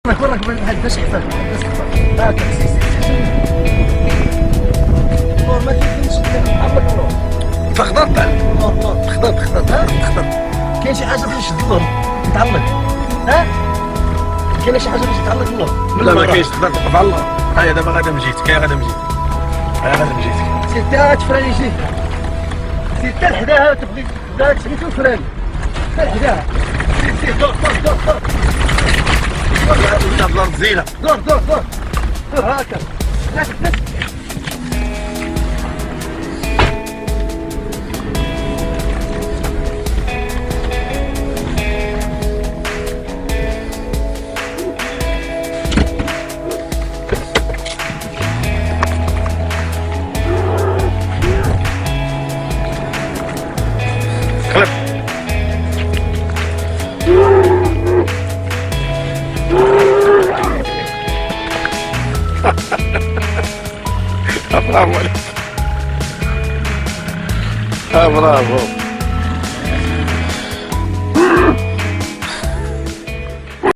وراك باش يحفظ هاكا نور ما كاينش عمرك نور تخضر نور تخضر تخضر كاين شي حاجه باش تشد النور تتعلق ها كاين شي حاجه باش تتعلق النور لا ما كاينش تقدر تقف على الله. هيا دابا غادا مجيتك غادا مجيتك سير تا تفراني جيت سير تا لحداها تبغي تبدا تسميتو الفراني تا لحداها سير دور الارض زينه دور هاكا بس قلب برافو عليك برافو